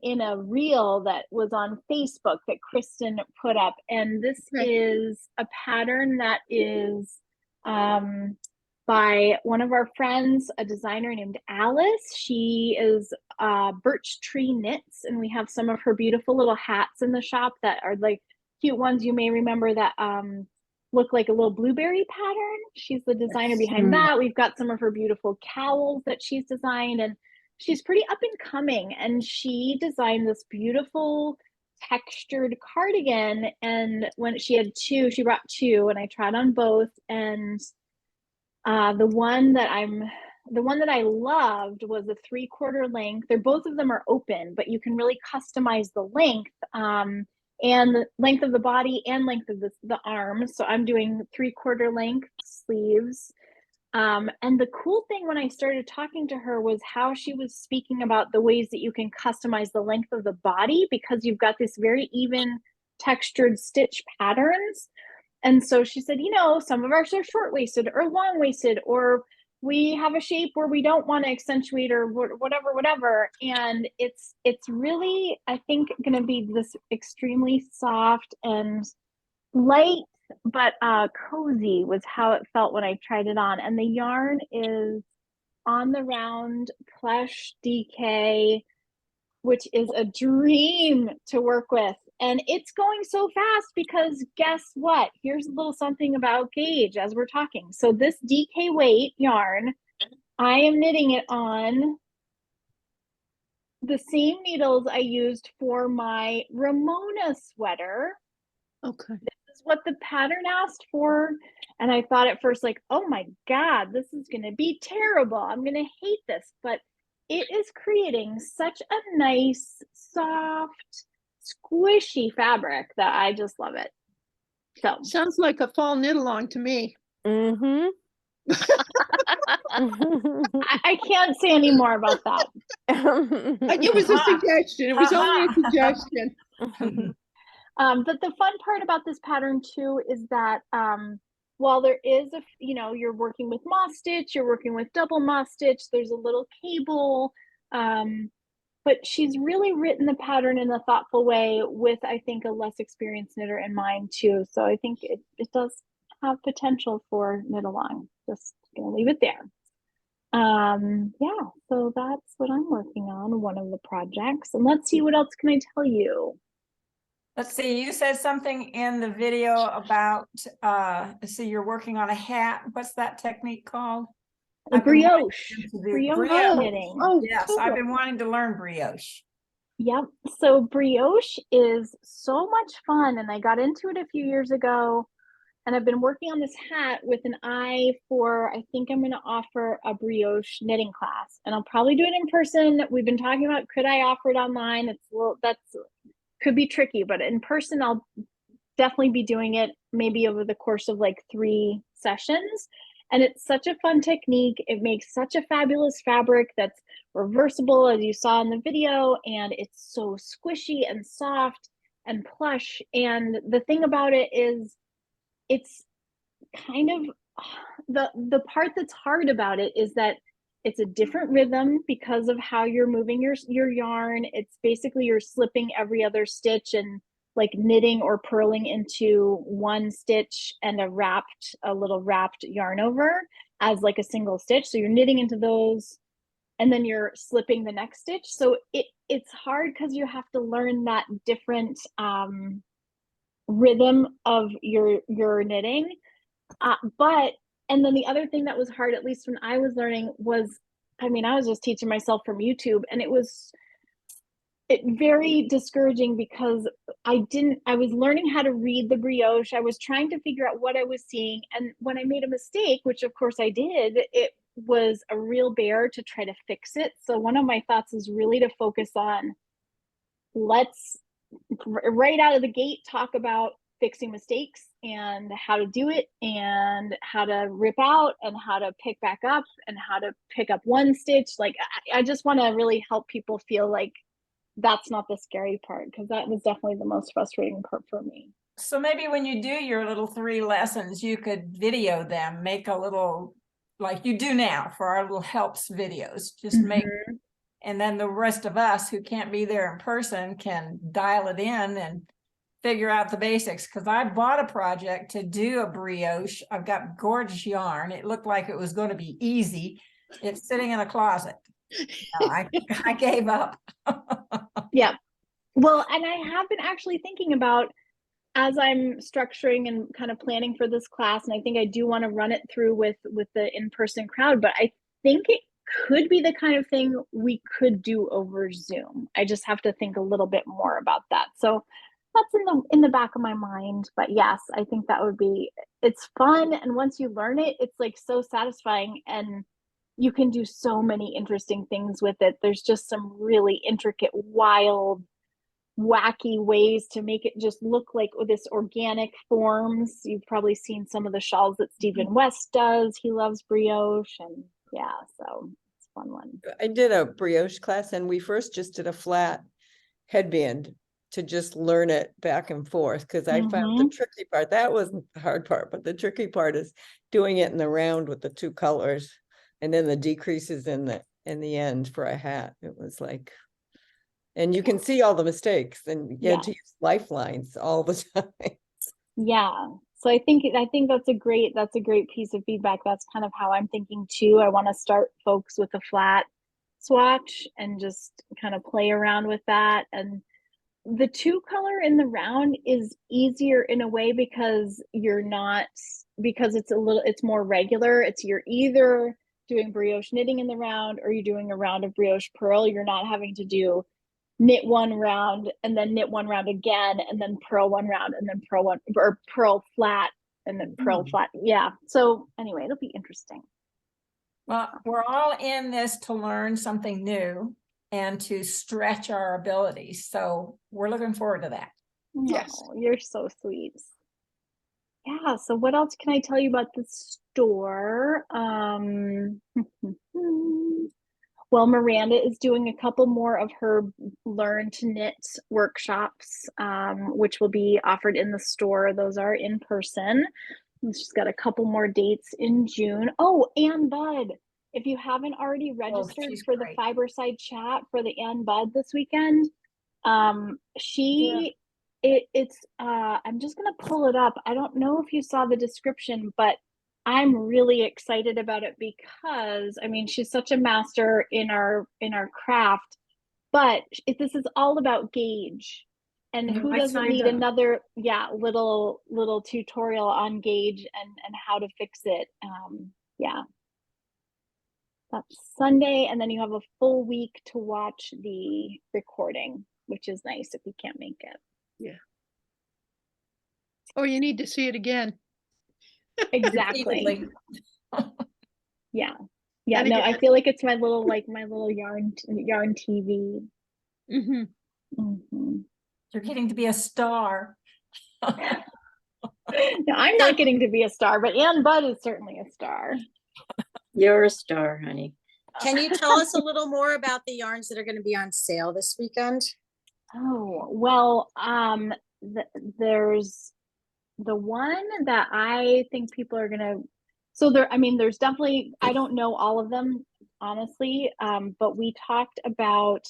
in a reel that was on Facebook that Kristen put up. And this is a pattern that is by one of our friends, a designer named Alice. She is Birch Tree Knits, and we have some of her beautiful little hats in the shop that are like cute ones you may remember that look like a little blueberry pattern. She's the designer behind that. We've got some of her beautiful cowls that she's designed, and she's pretty up and coming, and she designed this beautiful textured cardigan. And when she had 2, she brought 2, and I tried on both. And the one that I loved was a 3/4 length. They're both of them are open, but you can really customize the length and the length of the body and length of the arms. So I'm doing 3/4 length sleeves. And the cool thing when I started talking to her was how she was speaking about the ways that you can customize the length of the body, because you've got this very even textured stitch patterns. And so she said, you know, some of ours are short-waisted or long-waisted, or we have a shape where we don't want to accentuate, or whatever. And it's really, I think, going to be this extremely soft and light, but cozy was how it felt when I tried it on. And the yarn is On the Round Plush DK, which is a dream to work with. And it's going so fast because guess what? Here's a little something about gauge as we're talking. So this DK weight yarn, I am knitting it on the same needles I used for my Ramona sweater. Okay. This is what the pattern asked for. And I thought at first, like, oh my God, this is going to be terrible. I'm going to hate this. But it is creating such a nice, soft, squishy fabric that I just love it. So sounds like a fall knit along to me. Mm-hmm. I can't say any more about that. It was a suggestion. It was only a suggestion. But the fun part about this pattern too is that while there is you're working with moss stitch, you're working with double moss stitch, there's a little cable, but she's really written the pattern in a thoughtful way with, I think, a less experienced knitter in mind too. So I think it does have potential for knit along. Just gonna leave it there. Yeah, so that's what I'm working on, one of the projects. And let's see, what else can I tell you? Let's see, you said something in the video about, so you're working on a hat. What's that technique called? The brioche. Brioche knitting. Oh, yes, cool. I've been wanting to learn brioche. Yep. So brioche is so much fun, and I got into it a few years ago, and I've been working on this hat with an eye for, I think I'm going to offer a brioche knitting class, and I'll probably do it in person. We've been talking about, could I offer it online? could be tricky, but in person, I'll definitely be doing it maybe over the course of like 3 sessions. And it's such a fun technique. It makes such a fabulous fabric that's reversible, as you saw in the video, and it's so squishy and soft and plush. And the thing about it is it's kind of the part that's hard about it is that it's a different rhythm because of how you're moving your yarn. It's basically you're slipping every other stitch and like knitting or purling into one stitch and a little wrapped yarn over as like a single stitch. So you're knitting into those and then you're slipping the next stitch. So it's hard because you have to learn that different rhythm of your knitting. And then the other thing that was hard, at least when I was learning, was, I mean, I was just teaching myself from YouTube, and it was very discouraging because I was learning how to read the brioche. I was trying to figure out what I was seeing. And when I made a mistake, which of course I did, it was a real bear to try to fix it. So one of my thoughts is really to focus on, let's right out of the gate talk about fixing mistakes and how to do it and how to rip out and how to pick back up and how to pick up one stitch. Like I just want to really help people feel like that's not the scary part, because that was definitely the most frustrating part for me. So maybe when you do your little 3 lessons, you could video them, make a little, like you do now for our little helps videos, just make, and then the rest of us who can't be there in person can dial it in and figure out the basics. Because I bought a project to do a brioche. I've got gorgeous yarn. It looked like it was going to be easy. It's sitting in a closet. No, I gave up. Yeah. Well, and I have been actually thinking about, as I'm structuring and kind of planning for this class, and I think I do want to run it through with the in-person crowd, but I think it could be the kind of thing we could do over Zoom. I just have to think a little bit more about that. So that's in the back of my mind. But yes, I think that would be, it's fun. And once you learn it, it's like so satisfying, and you can do so many interesting things with it. There's just some really intricate, wild, wacky ways to make it just look like this organic forms. You've probably seen some of the shawls that Stephen West does. He loves brioche, and yeah, so it's a fun one. I did a brioche class, and we first just did a flat headband to just learn it back and forth, because I found the tricky part, that wasn't the hard part, but the tricky part is doing it in the round with the 2 colors and then the decreases in the end for a hat. It was like, and you can see all the mistakes, and you had to use lifelines all the time. Yeah. So I think that's a great piece of feedback. That's kind of how I'm thinking too. I want to start folks with a flat swatch and just kind of play around with that. And the 2 color in the round is easier in a way because it's more regular. You're either doing brioche knitting in the round or you're doing a round of brioche purl. You're not having to do knit 1 round and then knit 1 round again and then purl 1 round and then purl 1 or purl flat and then purl flat. Yeah. So anyway, it'll be interesting. Well, we're all in this to learn something new and to stretch our abilities. So we're looking forward to that. Yes. Oh, you're so sweet. Yeah. So what else can I tell you about the store? Well, Miranda is doing a couple more of her Learn to Knit workshops, which will be offered in the store. Those are in person. She's got a couple more dates in June. Oh, Ann Budd. If you haven't already registered for the Fiberside chat for the Ann Budd this weekend, I'm just gonna pull it up. I don't know if you saw the description, but I'm really excited about it because I mean she's such a master in our craft, but this is all about gauge. And who doesn't need another little tutorial on gauge and how to fix it? Yeah. That's Sunday, and then you have a full week to watch the recording, which is nice if you can't make it. Yeah. Oh, you need to see it again. Exactly. Yeah. Yeah. No, I feel like it's my little yarn TV. You're getting to be a star. No, I'm not getting to be a star, but Ann Budd is certainly a star. You're a star, honey. Can you tell us a little more about the yarns that are going to be on sale this weekend? Oh, well, there's the one that I think people are gonna, so there, I mean, there's definitely, I don't know all of them, honestly, but we talked about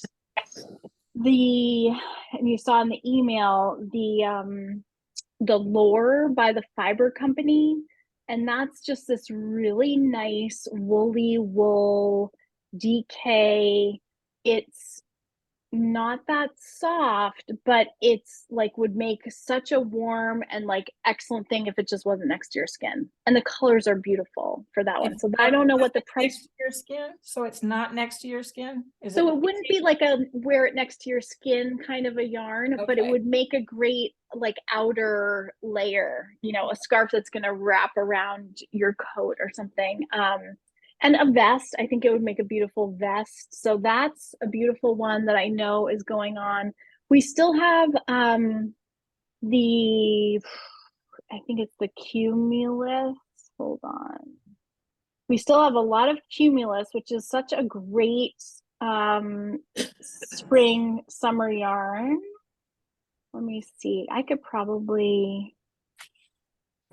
and you saw in the email, the Lore by the Fiber Company, and that's just this really nice woolly wool DK. It's not that soft, but it's like would make such a warm and like excellent thing if it just wasn't next to your skin. And the colors are beautiful for that one. So I don't know what the Next price. to your skin, so it's not next to your skin? So it wouldn't be like a wear it next to your skin kind of a yarn, but it Okay. would make a great like outer layer, you know, a scarf that's going to wrap around your coat or something. And a vest, I think it would make a beautiful vest. So that's a beautiful one that I know is going on. We still have the, I think it's the Cumulus. Hold on. We still have a lot of Cumulus, which is such a great spring summer yarn. Let me see. I could probably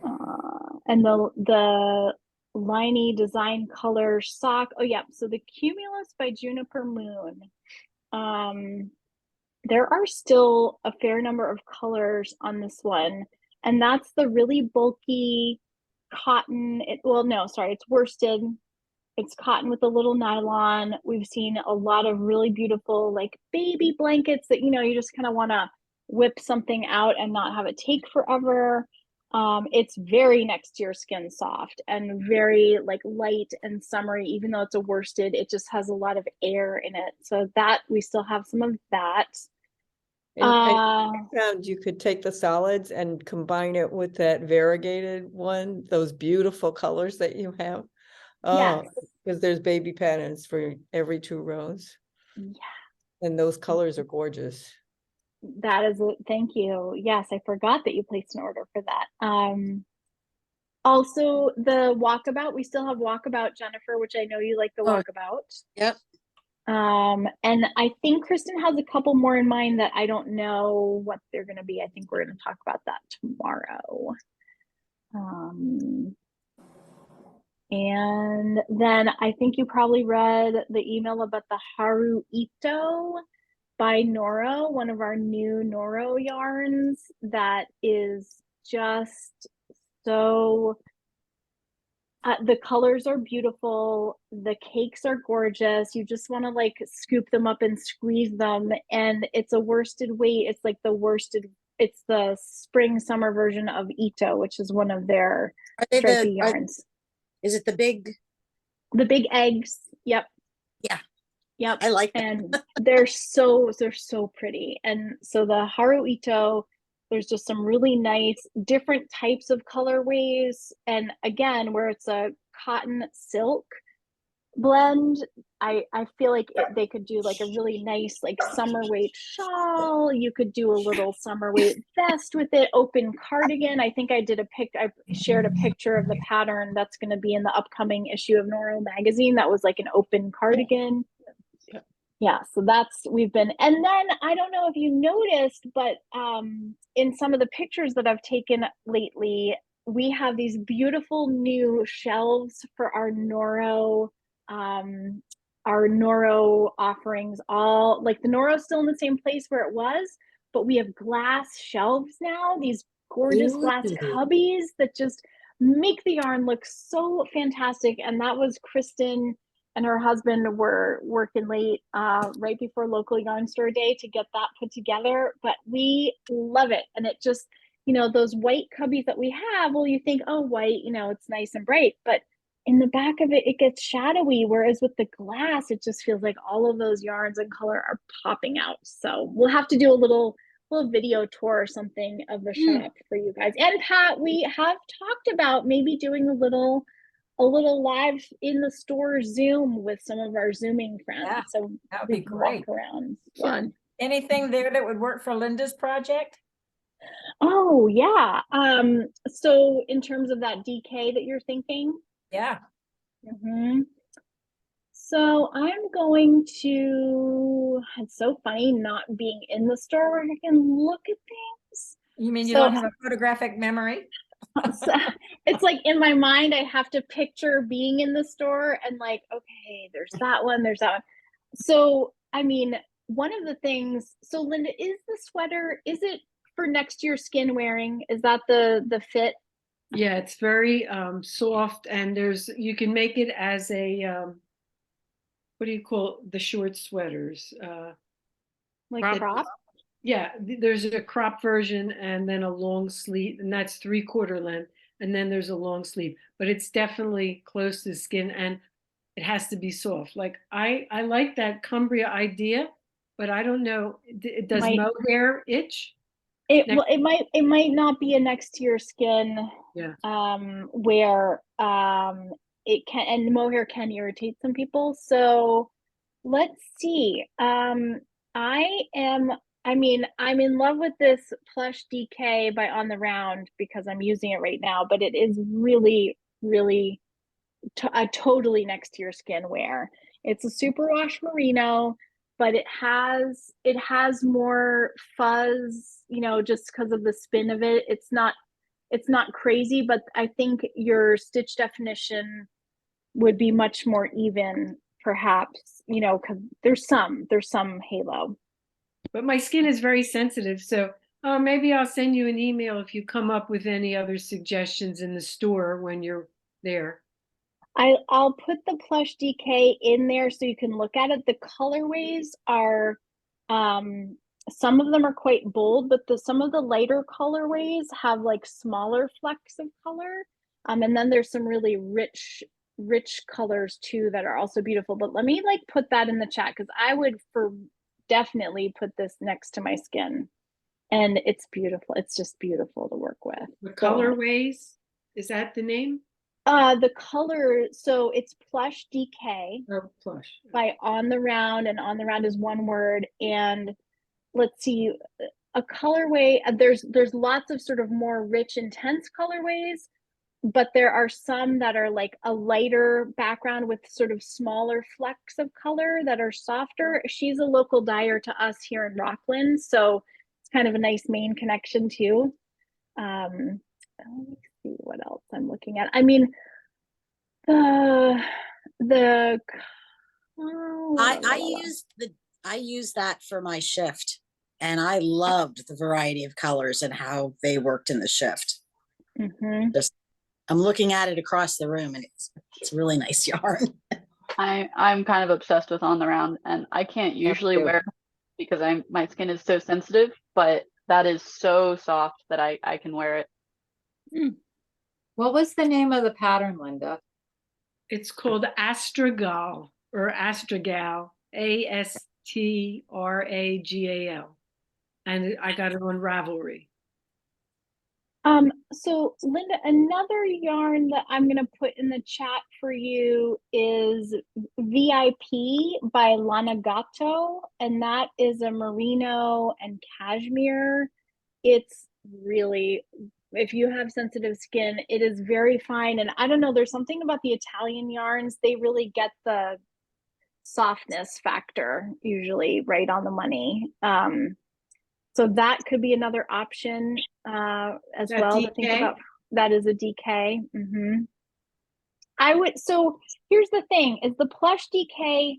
and the liney design color sock. Oh yeah, so the Cumulus by Juniper Moon. There are still a fair number of colors on this one, and that's the really bulky cotton. Well, no, sorry, it's worsted. It's cotton with a little nylon. We've seen a lot of really beautiful like baby blankets that, you know, you just kind of want to whip something out and not have it take forever. It's very next to your skin soft and very like light and summery, even though it's a worsted, it just has a lot of air in it. So that we still have some of that. And I found you could take the solids and combine it with that variegated one, those beautiful colors that you have. Yes. Because there's baby patterns for every 2 rows. Yeah. And those colors are gorgeous. That is it. Thank you. Yes, I forgot that you placed an order for that. Also the walkabout, we still have walkabout, Jennifer, which I know you like the walkabout. Yep. And I think Kristen has a couple more in mind that I don't know what they're going to be. I think we're going to talk about that tomorrow. And then I think you probably read the email about the Haru Ito by Noro, one of our new Noro yarns that is just so the colors are beautiful, the cakes are gorgeous, you just want to like scoop them up and squeeze them, and it's a worsted weight. It's like the worsted, it's the spring summer version of Ito, which is one of their stripy yarns. Is it the big eggs? Yep. Yeah. Yep. I like that. And they're so pretty. And so the Haru Ito, there's just some really nice different types of colorways. And again, where it's a cotton silk blend, I feel like they could do like a really nice like summer weight shawl. You could do a little summer weight vest with it, open cardigan. I think I shared a picture of the pattern that's going to be in the upcoming issue of Noro magazine. That was like an open cardigan. Yeah, so we've been, and then I don't know if you noticed, but in some of the pictures that I've taken lately, we have these beautiful new shelves for our Noro offerings. All like the Noro's still in the same place where it was, but we have glass shelves now, these gorgeous glass cubbies that just make the yarn look so fantastic. And that was Kristen and her husband were working late right before local yarn store day to get that put together, but we love it. And it just, you know, those white cubbies that we have, well, you think, oh, white, you know, it's nice and bright, but in the back of it, it gets shadowy. Whereas with the glass, it just feels like all of those yarns and color are popping out. So we'll have to do a little video tour or something of the shop for you guys. And Pat, we have talked about maybe doing a little live in the store Zoom with some of our Zooming friends. Yeah, so that would be great. Walk around. Fun. Anything there that would work for Linda's project? Oh, yeah. So in terms of that DK that you're thinking, Yeah. so I'm going to, it's so funny not being in the store where I can look at things. You mean you So- don't have a photographic memory? So it's like in my mind, I have to picture being in the store and like, okay, there's that one, there's that one. So, I mean, one of the things, so Linda, is the sweater, is it for next year skin wearing? Is that the fit? Yeah, it's very soft, and you can make it as a what do you call the short sweaters? Like crop? Yeah, there's a crop version and then a long sleeve, and that's 3/4 length. And then there's a long sleeve, but it's definitely close to the skin and it has to be soft. Like I like that Cumbria idea, but I don't know, does mohair itch? It might not be a next to your skin Yeah. where it can, and mohair can irritate some people. So let's see. I'm in love with this plush DK by On the Round because I'm using it right now, but it is really, really a totally next to your skin wear. It's a superwash merino, but it has more fuzz, you know, just because of the spin of it. It's not crazy, but I think your stitch definition would be much more even, perhaps, you know, because there's some halo. But my skin is very sensitive, so maybe I'll send you an email if you come up with any other suggestions in the store when you're there. I'll put the plush DK in there so you can look at it. The colorways are, some of them are quite bold, but some of the lighter colorways have like smaller flecks of color. And then there's some really rich colors too that are also beautiful. But let me like put that in the chat because I would definitely put this next to my skin. And it's beautiful. It's just beautiful to work with. The colorways, is that the name? The color, so it's plush DK. Oh, plush. By On the Round, and On the Round is one word. And let's see, a colorway, there's lots of sort of more rich, intense colorways, but there are some that are like a lighter background with sort of smaller flecks of color that are softer. She's a local dyer to us here in Rockland, so it's kind of a nice Maine connection too. Let me see what else I'm looking at. I mean, I used that for my shift, and I loved the variety of colors and how they worked in the shift. I'm looking at it across the room, and it's really nice yarn. I'm kind of obsessed with On the Round, and I can't usually wear it because my skin is so sensitive, but that is so soft that I can wear it. What was the name of the pattern, Linda? It's called Astragal or Astragal, ASTRAGAL, and I got it on Ravelry. So Linda, another yarn that I'm going to put in the chat for you is VIP by Lanagato, and that is a merino and cashmere. It's really, if you have sensitive skin, it is very fine. And I don't know, there's something about the Italian yarns, they really get the softness factor usually right on the money. So that could be another option as well to think about. That is a DK. So here's the thing: is the plush DK.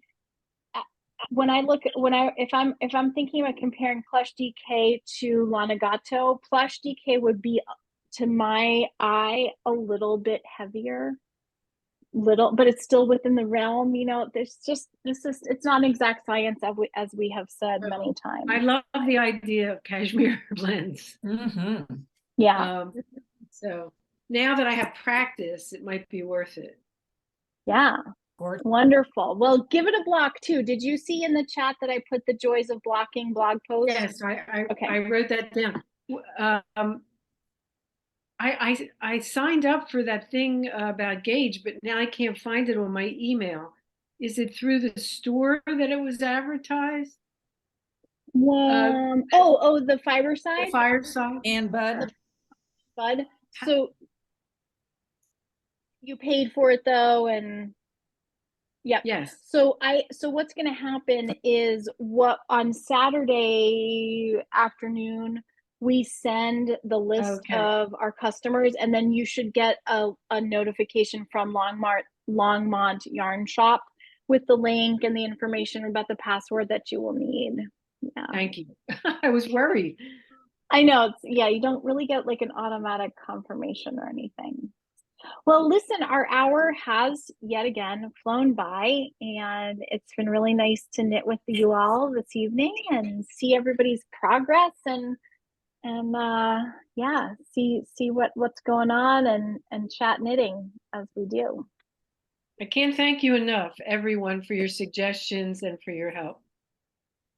When I look at if I'm thinking about comparing plush DK to Lanagato, plush DK would be, to my eye, a little bit heavier. But it's still within the realm, you know. It's not exact science, as we have said many times. I love the idea of cashmere blends. Yeah. So now that I have practice, it might be worth it. Yeah. Wonderful. Well, give it a block too. Did you see in the chat that I put the joys of blocking blog post? Yes, I wrote that down. I signed up for that thing about Gauge, but now I can't find it on my email. Is it through the store that it was advertised? The fiber The side, fireside? And Bud, Bud. So you paid for it though, and yep. Yes. So what's going to happen is on Saturday afternoon, we send the list Okay. of our customers, and then you should get a notification from Longmont Yarn Shop with the link and the information about the password that you will need. Yeah. Thank you. I was worried. I know. You don't really get like an automatic confirmation or anything. Well, listen, our hour has yet again flown by, and it's been really nice to knit with you all this evening and see everybody's progress and see what's going on and chat knitting as we do. I can't thank you enough, everyone, for your suggestions and for your help.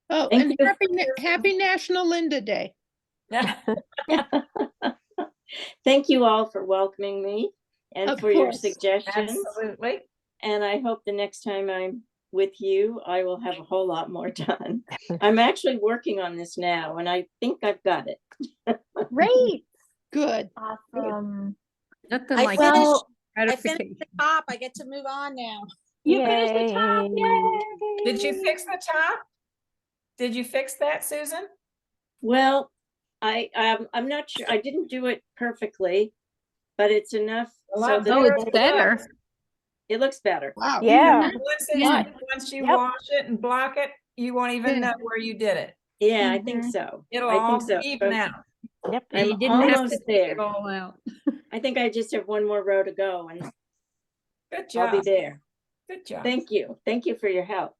Oh, Thank and you. happy National Linda Day. Thank you all for welcoming me and Of for your course. suggestions. absolutely. And I hope the next time I'm with you, I will have a whole lot more done. I'm actually working on this now, and I think I've got it. Great. Good. Awesome. Nothing I like finished, Well, I finished gratification. the top. I get to move on now. you finished the top. Yay. Yay. Did you fix the top? Did you fix that, Susan? Well, I'm not sure. I didn't do it perfectly, but it's enough. A So lot that Oh, better it's than it better. was. it looks better. Wow. Yeah. Yeah. Once you Yep. wash it and block it, you won't even Yeah. know where you did it. Yeah, I think Mhm. so. It'll I all think so. even out. Yep. And I'm you didn't have to almost take it there. all out. I think I just have one more row to go, and Good I'll be job. there. Good job. Thank you. Thank you for your help.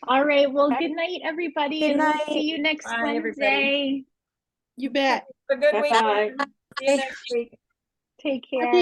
All right. Well, Okay. good night, everybody. Good and we'll night. see you next Bye, everybody. Wednesday. You bet. Have a good Bye-bye. weekend. See you next week. Take care.